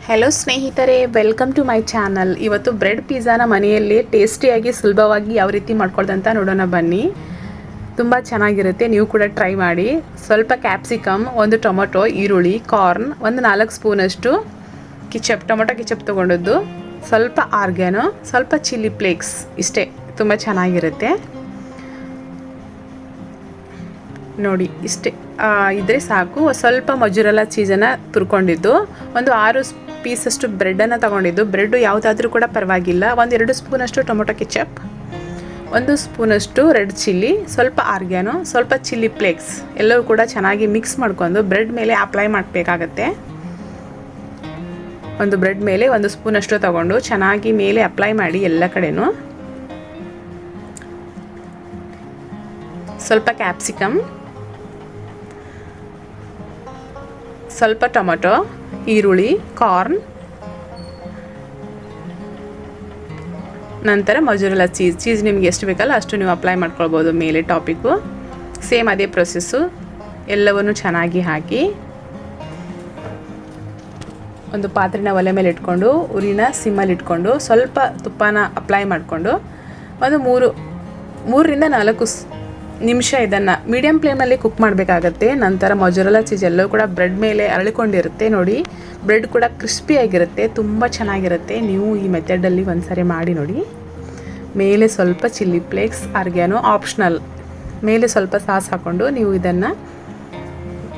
Hello ಸ್ನೇಹಿತರೆ, welcome to my channel. ಇವತ್ತು bread ಪಿಜ್ಜಾನ ಮನೆಯಲ್ಲಿ ಟೇಸ್ಟಿಯಾಗಿ ಸುಲಭವಾಗಿ ಯಾವ ರೀತಿ ಮಾಡ್ಕೊಳ್ದಂತ ನೋಡೋಣ ಬನ್ನಿ. ತುಂಬ ಚೆನ್ನಾಗಿರುತ್ತೆ, ನೀವು ಕೂಡ ಟ್ರೈ ಮಾಡಿ. ಸ್ವಲ್ಪ ಕ್ಯಾಪ್ಸಿಕಮ್, ಒಂದು ಟೊಮೊಟೊ, ಈರುಳ್ಳಿ, ಕಾರ್ನ್, ಒಂದು 4 ಸ್ಪೂನಷ್ಟು ಟೊಮೊಟೊ ಕಿಚಪ್ ತೊಗೊಂಡದ್ದು, ಸ್ವಲ್ಪ ಆರ್ಗ್ಯಾನೋ, ಸ್ವಲ್ಪ ಚಿಲ್ಲಿ ಫ್ಲೇಕ್ಸ್, ಇಷ್ಟೇ. ತುಂಬ ಚೆನ್ನಾಗಿರುತ್ತೆ ನೋಡಿ. ಇಷ್ಟೇ ಇದ್ರೆ ಸಾಕು. ಸ್ವಲ್ಪ ಮೊಜರೆಲ್ಲಾ ಚೀಸನ್ನು ತುರ್ಕೊಂಡಿದ್ದು, ಒಂದು 6 ಪೀಸಷ್ಟು ಬ್ರೆಡ್ಡನ್ನು ತೊಗೊಂಡಿದ್ದು. ಬ್ರೆಡ್ಡು ಯಾವುದಾದ್ರೂ ಕೂಡ ಪರವಾಗಿಲ್ಲ. 1-2 ಸ್ಪೂನಷ್ಟು ಟೊಮೊಟೊ ಕೆಚಪ್, 1 ಸ್ಪೂನಷ್ಟು ರೆಡ್ ಚಿಲ್ಲಿ, ಸ್ವಲ್ಪ ಆರ್ಗ್ಯಾನೋ, ಸ್ವಲ್ಪ ಚಿಲ್ಲಿ ಫ್ಲೇಕ್ಸ್ ಎಲ್ಲವೂ ಕೂಡ ಚೆನ್ನಾಗಿ ಮಿಕ್ಸ್ ಮಾಡ್ಕೊಂಡು ಬ್ರೆಡ್ ಮೇಲೆ ಅಪ್ಲೈ ಮಾಡಬೇಕಾಗತ್ತೆ. ಒಂದು ಬ್ರೆಡ್ ಮೇಲೆ 1 ಸ್ಪೂನಷ್ಟು ತಗೊಂಡು ಚೆನ್ನಾಗಿ ಮೇಲೆ ಅಪ್ಲೈ ಮಾಡಿ ಎಲ್ಲ ಕಡೆನೂ. ಸ್ವಲ್ಪ ಕ್ಯಾಪ್ಸಿಕಮ್, ಸ್ವಲ್ಪ ಟೊಮೊಟೊ, ಈರುಳ್ಳಿ, ಕಾರ್ನ್, ನಂತರ ಮೊಜರೆಲ್ಲಾ ಚೀಸ್ ನಿಮಗೆ ಎಷ್ಟು ಬೇಕಲ್ಲ ಅಷ್ಟು ನೀವು ಅಪ್ಲೈ ಮಾಡ್ಕೊಳ್ಬೋದು ಮೇಲೆ ಟಾಪಿಕ್ಕು. ಸೇಮ್ ಅದೇ ಪ್ರೊಸೆಸ್ಸು. ಎಲ್ಲವನ್ನು ಚೆನ್ನಾಗಿ ಹಾಕಿ ಒಂದು ಪಾತ್ರೆನ ಒಲೆ ಮೇಲೆ ಇಟ್ಕೊಂಡು ಉರಿನ ಸಿಮ್ಮಲ್ಲಿ ಇಟ್ಕೊಂಡು ಸ್ವಲ್ಪ ತುಪ್ಪನ ಅಪ್ಲೈ ಮಾಡಿಕೊಂಡು ಒಂದು 3-4 ನಿಮಿಷ ಇದನ್ನು ಮೀಡಿಯಮ್ ಫ್ಲೇಮಲ್ಲಿ ಕುಕ್ ಮಾಡಬೇಕಾಗತ್ತೆ. ನಂತರ ಮೊಜರೆಲ್ಲಾ ಚೀಸ್ ಎಲ್ಲವೂ ಕೂಡ ಬ್ರೆಡ್ ಮೇಲೆ ಅರಳಿಕೊಂಡಿರುತ್ತೆ ನೋಡಿ. ಬ್ರೆಡ್ ಕೂಡ ಕ್ರಿಸ್ಪಿಯಾಗಿರುತ್ತೆ, ತುಂಬ ಚೆನ್ನಾಗಿರುತ್ತೆ. ನೀವು ಈ ಮೆಥಡಲ್ಲಿ ಒಂದ್ಸರಿ ಮಾಡಿ ನೋಡಿ. ಮೇಲೆ ಸ್ವಲ್ಪ ಚಿಲ್ಲಿ ಫ್ಲೇಕ್ಸ್, ಆರ್ಗ್ಯಾನೋ ಆಪ್ಷನಲ್, ಮೇಲೆ ಸ್ವಲ್ಪ ಸಾಸ್ ಹಾಕ್ಕೊಂಡು ನೀವು ಇದನ್ನು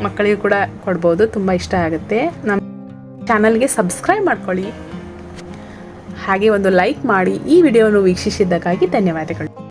ಮಕ್ಕಳಿಗೆ ಕೂಡ ಕೊಡ್ಬೋದು, ತುಂಬ ಇಷ್ಟ ಆಗುತ್ತೆ. ನಮ್ಮ ಚಾನಲ್ಗೆ ಸಬ್ಸ್ಕ್ರೈಬ್ ಮಾಡ್ಕೊಳ್ಳಿ, ಹಾಗೆ ಒಂದು ಲೈಕ್ ಮಾಡಿ. ಈ ವಿಡಿಯೋವನ್ನು ವೀಕ್ಷಿಸಿದ್ದಕ್ಕಾಗಿ ಧನ್ಯವಾದಗಳು.